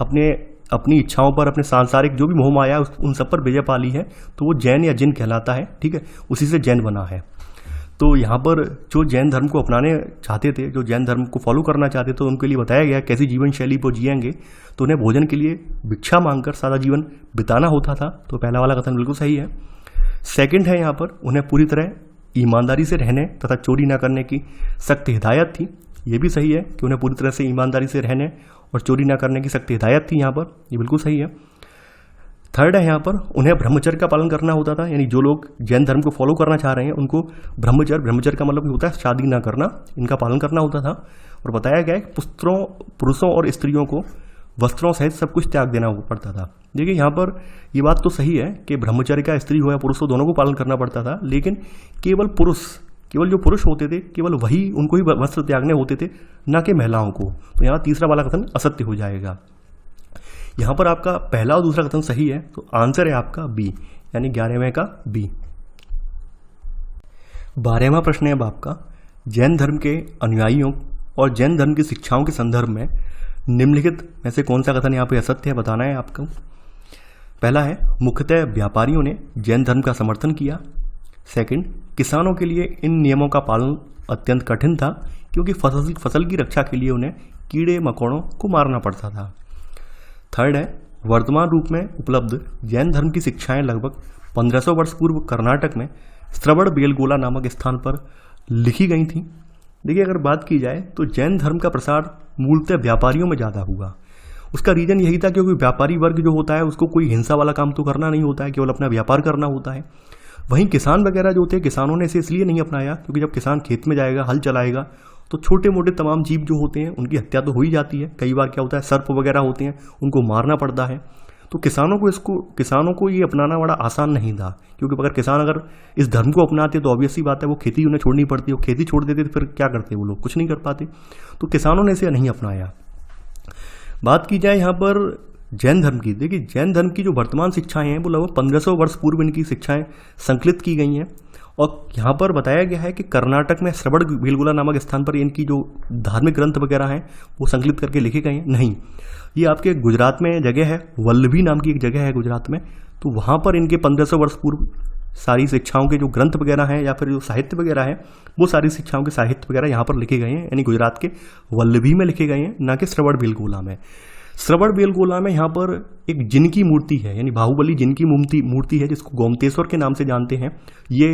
अपनी इच्छाओं पर, अपने सांसारिक जो भी मोह माया उन सब पर विजय पा ली है, तो वो जैन या जिन कहलाता है। ठीक है, उसी से जैन बना है। तो यहाँ पर जो जैन धर्म को अपनाने चाहते थे, जो जैन धर्म को फॉलो करना चाहते थे, उनके लिए बताया गया कैसी जीवन शैली वो जिएंगे। तो उन्हें भोजन के लिए भिक्षा मांगकर सारा जीवन बिताना होता था। तो पहला वाला कथन बिल्कुल सही है। सेकंड है यहाँ पर, उन्हें पूरी तरह ईमानदारी से रहने तथा चोरी न करने की सख्त हिदायत थी। ये भी सही है कि उन्हें पूरी तरह से ईमानदारी से रहने और चोरी न करने की सख्त हिदायत थी यहाँ पर, ये बिल्कुल सही है। थर्ड है यहाँ पर, उन्हें ब्रह्मचर्य का पालन करना होता था, यानी जो लोग जैन धर्म को फॉलो करना चाह रहे हैं उनको ब्रह्मचर्य का मतलब होता है शादी ना करना, इनका पालन करना होता था। और बताया गया है पुरुषों और स्त्रियों को वस्त्रों सहित सब कुछ त्याग देना पड़ता था। देखिए यहाँ पर ये बात तो सही है कि ब्रह्मचर्य का स्त्री हो या पुरुष हो दोनों को पालन करना पड़ता था, लेकिन केवल जो पुरुष होते थे केवल वही उनको ही वस्त्र त्यागने होते थे, ना कि महिलाओं को। तो यहाँ तीसरा वाला कथन असत्य हो जाएगा। यहाँ पर आपका पहला और दूसरा कथन सही है, तो आंसर है आपका बी, यानी 11वें का बी। 12वां प्रश्न है अब आपका, जैन धर्म के अनुयायियों और जैन धर्म की शिक्षाओं के संदर्भ में निम्नलिखित में से कौन सा कथन यहाँ पे असत्य है, बताना है आपको। पहला है, मुख्यतः व्यापारियों ने जैन धर्म का समर्थन किया। सेकंड, किसानों के लिए इन नियमों का पालन अत्यंत कठिन था, क्योंकि फसल की रक्षा के लिए उन्हें कीड़े मकोड़ों को मारना पड़ता था। थर्ड है, वर्तमान रूप में उपलब्ध जैन धर्म की शिक्षाएं लगभग 1500 वर्ष पूर्व कर्नाटक में श्रवण बेलगोला नामक स्थान पर लिखी गई थी। देखिए अगर बात की जाए तो जैन धर्म का प्रसार मूलतः व्यापारियों में ज़्यादा हुआ। उसका रीज़न यही था क्योंकि व्यापारी वर्ग जो होता है उसको कोई हिंसा वाला काम तो करना नहीं होता है, केवल अपना व्यापार करना होता है। वहीं किसान वगैरह जो होते हैं, किसानों ने इसे इसलिए नहीं अपनाया क्योंकि जब किसान खेत में जाएगा, हल चलाएगा, तो छोटे मोटे तमाम जीव जो होते हैं उनकी हत्या तो हो ही जाती है। कई बार क्या होता है, सर्प वगैरह होते हैं, उनको मारना पड़ता है। तो किसानों को ये अपनाना बड़ा आसान नहीं था, क्योंकि अगर किसान इस धर्म को अपनाते तो ऑब्वियस सी बात है वो खेती उन्हें छोड़नी पड़ती है। वो खेती छोड़ देते तो फिर क्या करते, वो लोग कुछ नहीं कर पाते। तो किसानों ने इसे नहीं अपनाया। बात की जाए यहाँ पर जैन धर्म की, देखिए जैन धर्म की जो वर्तमान शिक्षाएं हैं वो लगभग 1500 वर्ष पूर्व इनकी शिक्षाएं संकलित की गई हैं। और यहाँ पर बताया गया है कि कर्नाटक में श्रवण बेलगोला नामक स्थान पर इनकी जो धार्मिक ग्रंथ वगैरह हैं वो संकलित करके लिखे गए हैं। नहीं, ये आपके गुजरात में जगह है, वल्लभी नाम की एक जगह है गुजरात में, तो वहाँ पर इनके 1500 वर्ष पूर्व सारी शिक्षाओं के जो ग्रंथ वगैरह हैं या फिर जो साहित्य वगैरह है वो सारी शिक्षाओं के साहित्य वगैरह यहाँ पर लिखे गए हैं, यानी गुजरात के वल्लभी में लिखे गए हैं, ना कि श्रवण बेलगोला में। श्रवण बेलगोला में यहाँ पर एक जिन की मूर्ति है, यानी बाहुबली जिन की मूर्ति है, जिसको गोमतेश्वर के नाम से जानते हैं। ये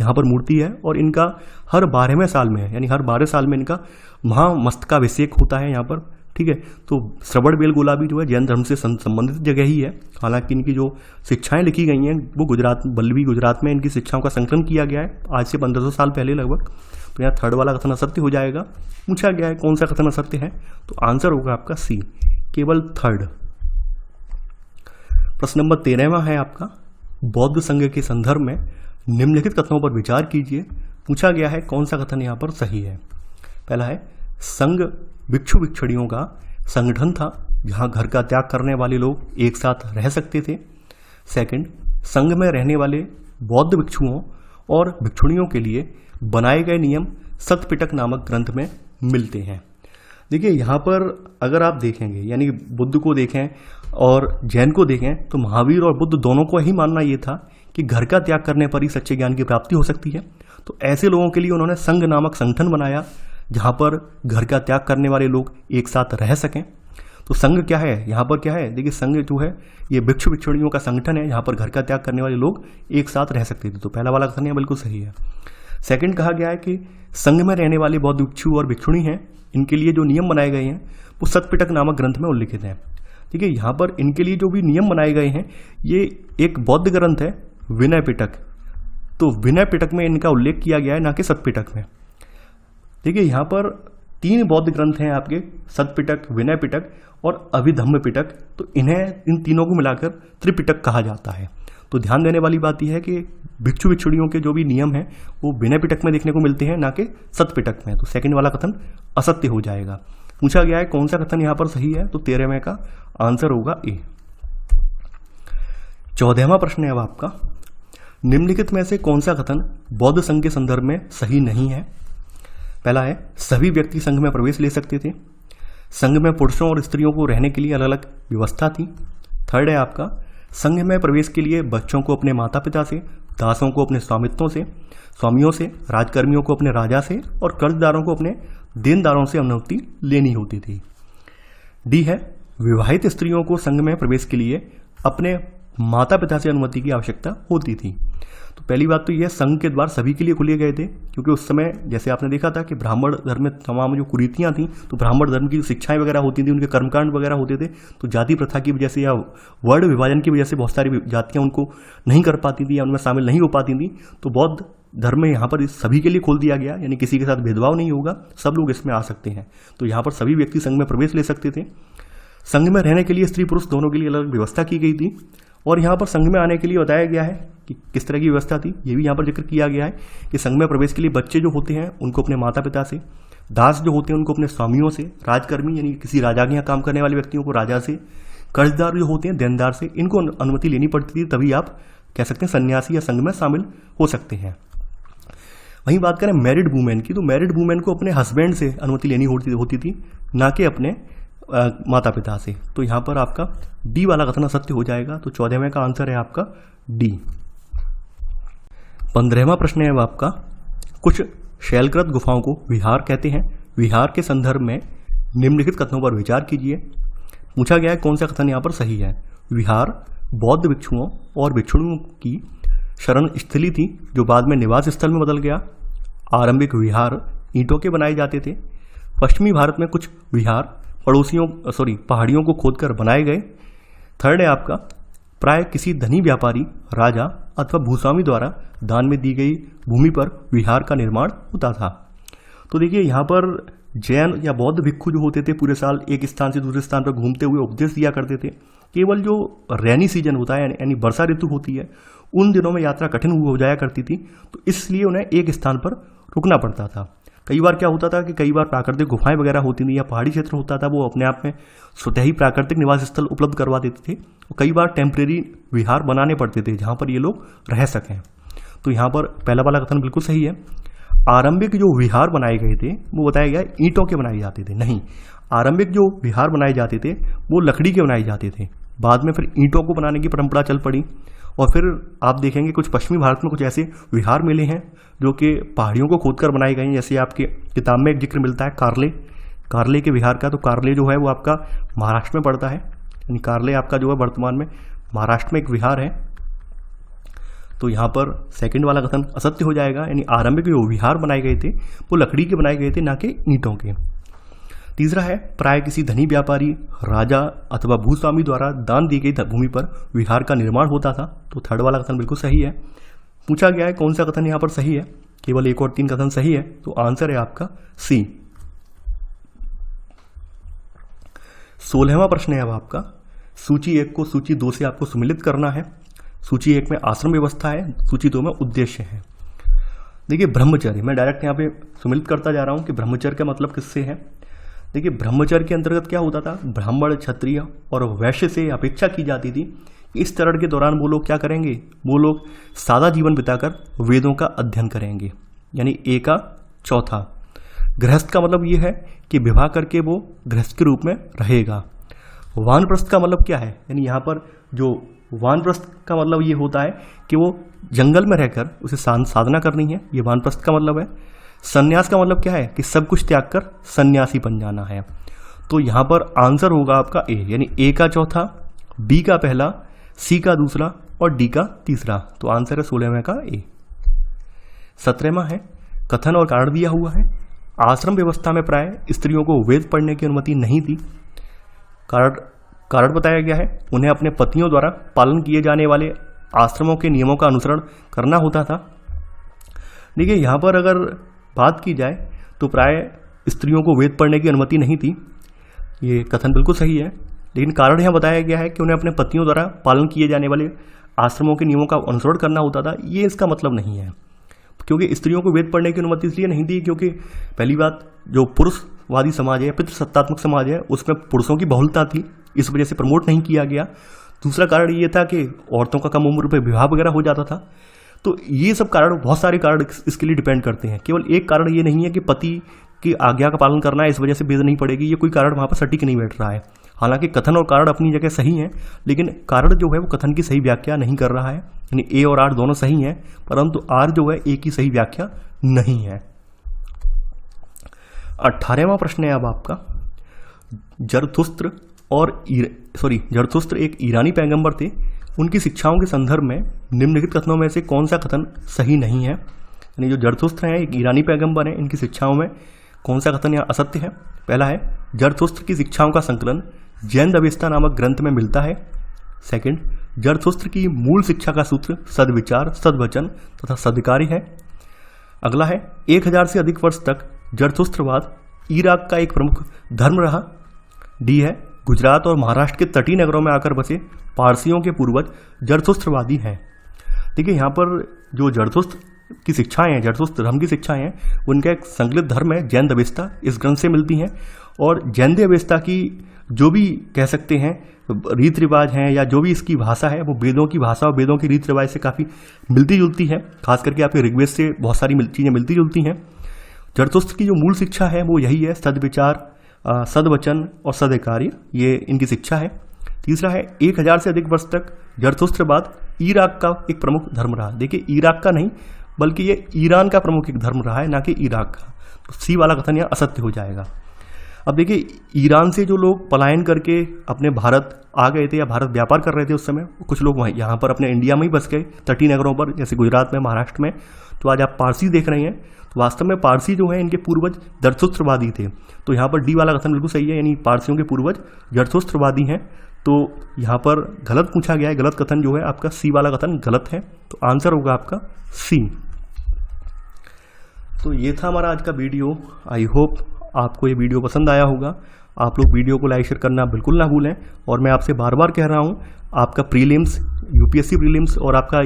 यहाँ पर मूर्ति है और इनका हर 12वें साल में, यानी हर 12 साल में इनका महामस्तकाभिषेक होता है यहाँ पर। ठीक है, तो श्रवण बेलगोला भी जो है जैन धर्म से संबंधित जगह ही है। हालांकि इनकी जो शिक्षाएं लिखी गई हैं वो वल्लभी गुजरात में इनकी शिक्षाओं का संकलन किया गया है आज से 1500 साल पहले लगभग। तो यहाँ थर्ड वाला कथन असत्य हो जाएगा। पूछा गया है कौन सा कथन असत्य है, तो आंसर होगा आपका सी, केवल थर्ड। प्रश्न नंबर 13वां है आपका, बौद्ध संघ के संदर्भ में निम्नलिखित कथनों पर विचार कीजिए। पूछा गया है कौन सा कथन यहाँ पर सही है। पहला है, संघ भिक्षु भिक्षुणियों का संगठन था जहाँ घर का त्याग करने वाले लोग एक साथ रह सकते थे। सेकंड, संघ में रहने वाले बौद्ध भिक्षुओं और भिक्षुणियों के लिए बनाए गए नियम सतपिटक नामक ग्रंथ में मिलते हैं। देखिए यहाँ पर अगर आप देखेंगे, यानी बुद्ध को देखें और जैन को देखें, तो महावीर और बुद्ध दोनों को ही मानना ये था कि घर का त्याग करने पर ही सच्चे ज्ञान की प्राप्ति हो सकती है। तो ऐसे लोगों के लिए उन्होंने संघ नामक संगठन बनाया जहाँ पर घर का त्याग करने वाले लोग एक साथ रह सकें। तो संघ क्या है, यहाँ पर क्या है, देखिए संघ जो है ये भिक्षु भिक्षुणियों का संगठन है जहाँ पर घर का त्याग करने वाले लोग एक साथ रह सकते थे। तो पहला वाला कथन है बिल्कुल सही है। सेकंड कहा गया है कि संघ में रहने वाले बौद्ध भिक्षु और भिक्षुणी हैं, इनके लिए जो नियम बनाए गए हैं वो सतपिटक नामक ग्रंथ में उल्लिखित हैं। ठीक है, यहाँ पर इनके लिए जो भी नियम बनाए गए हैं ये एक बौद्ध ग्रंथ है विनय पिटक, तो विनय पिटक में इनका उल्लेख किया गया है, ना कि सतपिटक में। देखिए यहाँ पर 3 बौद्ध ग्रंथ हैं आपके, सतपिटक, विनय पिटक और अभिधम्म पिटक। तो इन तीनों को मिलाकर त्रिपिटक कहा जाता है। तो ध्यान देने वाली बात यह है कि भिक्षु भिक्षुणियों के जो भी नियम हैं वो विनय पिटक में देखने को मिलते हैं, ना कि सतपिटक में। तो सेकंड वाला कथन असत्य हो जाएगा। पूछा गया है कौन सा कथन यहाँ पर सही है, तो 13वें का आंसर होगा ए। 14वां प्रश्न है अब आपका, निम्नलिखित में से कौन सा कथन बौद्ध संघ के संदर्भ में सही नहीं है। पहला है, सभी व्यक्ति संघ में प्रवेश ले सकते थे। संघ में पुरुषों और स्त्रियों को रहने के लिए अलग अलग व्यवस्था थी। थर्ड है आपका, संघ में प्रवेश के लिए बच्चों को अपने माता पिता से, दासों को अपने स्वामियों से, राजकर्मियों को अपने राजा से और कर्जदारों को अपने देनदारों से अनुमति लेनी होती थी। डी है, विवाहित स्त्रियों को संघ में प्रवेश के लिए अपने माता पिता से अनुमति की आवश्यकता होती थी। तो पहली बात तो यह, संघ के द्वार सभी के लिए खुले गए थे, क्योंकि उस समय जैसे आपने देखा था कि ब्राह्मण धर्म में तमाम जो कुरीतियां थी, तो ब्राह्मण धर्म की जो शिक्षाएं वगैरह होती थी, उनके कर्मकांड वगैरह होते थे, तो जाति प्रथा की वजह से या वर्ण विभाजन की वजह से बहुत सारी जातियां उनको नहीं कर पाती थी या उनमें शामिल नहीं हो पाती थी। तो बौद्ध धर्म में यहाँ पर सभी के लिए खोल दिया गया, यानी किसी के साथ भेदभाव नहीं होगा, सब लोग इसमें आ सकते हैं। तो यहाँ पर सभी व्यक्ति संघ में प्रवेश ले सकते थे। संघ में रहने के लिए स्त्री पुरुष दोनों के लिए अलग व्यवस्था की गई थी। और यहाँ पर संघ में आने के लिए बताया गया है कि किस तरह की व्यवस्था थी, ये भी यहाँ पर जिक्र किया गया है कि संघ में प्रवेश के लिए बच्चे जो होते हैं उनको अपने माता पिता से, दास जो होते हैं उनको अपने स्वामियों से, राजकर्मी यानी किसी राजा के यहाँ काम करने वाले व्यक्तियों को राजा से, कर्जदार जो होते हैं देनदार से, इनको अनुमति लेनी पड़ती थी, तभी आप कह सकते हैं सन्यासी या संघ में शामिल हो सकते हैं। वहीं बात करें मैरिड वुमेन की, तो मैरिड वुमेन को अपने हस्बैंड से अनुमति लेनी होती थी, ना कि अपने माता पिता से। तो यहाँ पर आपका डी वाला कथन सत्य हो जाएगा। तो 14वें का आंसर है आपका डी। 15वां प्रश्न है आपका, कुछ शैलकृत गुफाओं को विहार कहते हैं। विहार के संदर्भ में निम्नलिखित कथनों पर विचार कीजिए। पूछा गया है कौन सा कथन यहाँ पर सही है। विहार बौद्ध भिक्षुओं और भिक्षुणियों की शरण स्थली थी जो बाद में निवास स्थल में बदल गया। आरंभिक विहार ईंटों के बनाए जाते थे। पश्चिमी भारत में कुछ विहार पहाड़ियों को खोदकर बनाए गए। थर्ड है आपका, प्राय किसी धनी व्यापारी, राजा अथवा भूस्वामी द्वारा दान में दी गई भूमि पर विहार का निर्माण होता था। तो देखिए यहाँ पर जैन या बौद्ध भिक्षु जो होते थे पूरे साल एक स्थान से दूसरे स्थान पर घूमते हुए उपदेश दिया करते थे। केवल जो रैनी सीजन होता है यानी वर्षा ऋतु होती है, उन दिनों में यात्रा कठिन हो जाया करती थी, तो इसलिए उन्हें एक स्थान पर रुकना पड़ता था। कई बार क्या होता था कि कई बार प्राकृतिक गुफाएं वगैरह होती थी या पहाड़ी क्षेत्र होता था, वो अपने आप में स्वतः ही प्राकृतिक निवास स्थल उपलब्ध करवा देते थे। और कई बार टेम्परेरी विहार बनाने पड़ते थे जहाँ पर ये लोग रह सकें। तो यहाँ पर पहला वाला कथन बिल्कुल सही है। आरंभिक जो विहार बनाए गए थे वो बताया गया ईंटों के बनाए जाते थे, नहीं, आरंभिक जो विहार बनाए जाते थे वो लकड़ी के बनाए जाते थे। बाद में फिर ईंटों को बनाने की परंपरा चल पड़ी। और फिर आप देखेंगे कुछ पश्चिमी भारत में कुछ ऐसे विहार मिले हैं जो कि पहाड़ियों को खोदकर बनाए गए हैं। जैसे आपके किताब में एक जिक्र मिलता है कारले के विहार का। तो कारले जो है वो आपका महाराष्ट्र में पड़ता है, यानी कारले आपका जो है वर्तमान में महाराष्ट्र में एक विहार है। तो यहाँ पर सेकंड वाला कथन असत्य हो जाएगा, यानी आरंभिक जो विहार बनाए गए थे वो लकड़ी के बनाए गए थे, ना कि ईंटों के। तीसरा है, प्राय किसी धनी व्यापारी, राजा अथवा भूस्वामी द्वारा दान दी गई भूमि पर विहार का निर्माण होता था। तो थर्ड वाला कथन बिल्कुल सही है। पूछा गया है कौन सा कथन यहाँ पर सही है, केवल 1 और 3 कथन सही है। तो आंसर है आपका सी। 16वां प्रश्न है अब आपका, सूची 1 को सूची 2 से आपको सम्मिलित करना है। सूची 1 में आश्रम व्यवस्था है, सूची 2 में उद्देश्य है। देखिए ब्रह्मचर्य, मैं डायरेक्ट यहाँ पे सम्मिलित करता जा रहा हूँ कि ब्रह्मचर्य का मतलब किससे है। देखिए ब्रह्मचर्य के अंतर्गत क्या होता था, ब्राह्मण, क्षत्रिय और वैश्य से अपेक्षा की जाती थी कि इस तरह के दौरान वो लोग क्या करेंगे, वो लोग सादा जीवन बिताकर वेदों का अध्ययन करेंगे, यानी ए का चौथा। गृहस्थ का मतलब ये है कि विवाह करके वो गृहस्थ के रूप में रहेगा। वानप्रस्थ का मतलब क्या है, यानी यहाँ पर जो वानप्रस्थ का मतलब ये होता है कि वो जंगल में रहकर उसे साधना करनी है, ये वानप्रस्थ का मतलब है। संन्यास का मतलब क्या है कि सब कुछ त्याग कर सन्यासी बन जाना है। तो यहाँ पर आंसर होगा आपका ए, यानी ए का चौथा, बी का पहला, सी का दूसरा और डी का तीसरा। तो आंसर है 16वें का ए। 17वां है कथन और कारण दिया हुआ है। आश्रम व्यवस्था में प्राय स्त्रियों को वेद पढ़ने की अनुमति नहीं थी। कारण बताया गया है, उन्हें अपने पतियों द्वारा पालन किए जाने वाले आश्रमों के नियमों का अनुसरण करना होता था। देखिए यहाँ पर अगर बात की जाए तो प्राय स्त्रियों को वेद पढ़ने की अनुमति नहीं थी, ये कथन बिल्कुल सही है। लेकिन कारण यहाँ बताया गया है कि उन्हें अपने पतियों द्वारा पालन किए जाने वाले आश्रमों के नियमों का अनुसरण करना होता था, ये इसका मतलब नहीं है। क्योंकि स्त्रियों को वेद पढ़ने की अनुमति इसलिए नहीं दी क्योंकि पहली बात, जो पुरुषवादी समाज है, पितृसत्तात्मक समाज है, उसमें पुरुषों की बहुलता थी, इस वजह से प्रमोट नहीं किया गया। दूसरा कारण ये था कि औरतों का कम उम्र पर विवाह वगैरह हो जाता था। तो ये सब कारण, बहुत सारे कारण इसके लिए डिपेंड करते हैं। केवल एक कारण ये नहीं है कि पति की आज्ञा का पालन करना है इस वजह से वेद नहीं पड़ेगी, ये कोई कारण वहाँ पर सटीक नहीं बैठ रहा है। हालांकि कथन और कारण अपनी जगह सही हैं, लेकिन कारण जो है वो कथन की सही व्याख्या नहीं कर रहा है, यानी ए और आर दोनों सही हैं, परंतु आर जो है ए की सही व्याख्या नहीं है। 18वां प्रश्न है अब आपका, जरथुस्त्र एक ईरानी पैगंबर थे, उनकी शिक्षाओं के संदर्भ में निम्नलिखित कथनों में से कौन सा कथन सही नहीं है। यानी जो जरथुस्त्र हैं एक ईरानी पैगंबर हैं, इनकी शिक्षाओं में कौन सा कथन यहाँ असत्य है। पहला है, जरथुस्त्र की शिक्षाओं का संकलन जैन अवेस्ता नामक ग्रंथ में मिलता है। सेकंड, जरथुस्त्र की मूल शिक्षा का सूत्र सद्विचार, सद्वचन तथा सद्कार्य है। अगला है, 1000 से अधिक वर्ष तक जरथुस्त्रवाद इराक का एक प्रमुख धर्म रहा। डी है, गुजरात और महाराष्ट्र के तटीय नगरों में आकर बसे पारसियों के पूर्वज जरथुस्त्रवादी हैं। देखिए यहाँ पर जो जरथुस्त्र की शिक्षाएं हैं, जरथुस्त्र धर्म की शिक्षाएं हैं, उनका एक संकलित धर्म है जैन अवेस्ता, इस ग्रंथ से मिलती हैं। और जैन अवेस्ता की जो भी कह सकते हैं रीति रिवाज हैं या जो भी इसकी भाषा है, वो वेदों की भाषा और वेदों की रीति रिवाज से काफ़ी मिलती जुलती है। खास करके आपके ऋग्वेद से बहुत सारी चीज़ें मिलती जुलती हैं। जरथुस्त्र की जो मूल शिक्षा है वो यही है, सद्विचार, सद्वचन और सद्कार्य, ये इनकी शिक्षा है। तीसरा है, 1000 से अधिक वर्ष तक जरथुस्त्रवाद इराक का एक प्रमुख धर्म रहा। देखिए इराक का नहीं बल्कि ये ईरान का प्रमुख एक धर्म रहा है, ना कि इराक का। तो सी वाला कथन यहाँ असत्य हो जाएगा। अब देखिए ईरान से जो लोग पलायन करके अपने भारत आ गए थे या भारत व्यापार कर रहे थे उस समय, कुछ लोग वहाँ यहाँ पर अपने इंडिया में ही बस गए, तटीय नगरों पर, जैसे गुजरात में, महाराष्ट्र में। तो आज आप पारसी देख रहे हैं, तो वास्तव में पारसी जो है इनके पूर्वज जरथुस्त्रवादी थे। तो यहाँ पर डी वाला कथन बिल्कुल सही है, यानी पारसियों के पूर्वज जरथुस्त्रवादी हैं। तो यहाँ पर गलत पूछा गया है, गलत कथन जो है आपका सी वाला कथन गलत है। तो आंसर होगा आपका सी। तो ये था हमारा आज का वीडियो। आई होप आपको ये वीडियो पसंद आया होगा। आप लोग वीडियो को लाइक शेयर करना बिल्कुल ना भूलें। और मैं आपसे बार बार कह रहा हूँ, आपका प्रीलिम्स, यूपीएससी प्रीलिम्स और आपका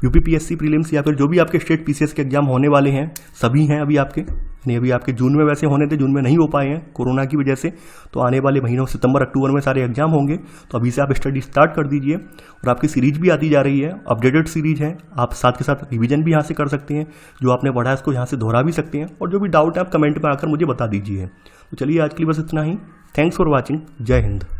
यूपीपीएससी प्रीलिम्स या फिर जो भी आपके स्टेट पीसीएस के एग्जाम होने वाले हैं, सभी हैं अभी आपके, नहीं अभी आपके जून में वैसे होने थे, जून में नहीं हो पाए हैं कोरोना की वजह से। तो आने वाले महीनों सितंबर अक्टूबर में सारे एग्जाम होंगे। तो अभी से आप स्टडी स्टार्ट कर दीजिए। और आपकी सीरीज भी आती जा रही है, अपडेटेड सीरीज है, आप साथ के साथ रिवीजन भी यहाँ से कर सकते हैं। जो आपने पढ़ा है उसको यहाँ से दोहरा भी सकते हैं। और जो भी डाउट है आप कमेंट में आकर मुझे बता दीजिए। तो चलिए आज के लिए बस इतना ही। Thanks for watching. जय हिंद।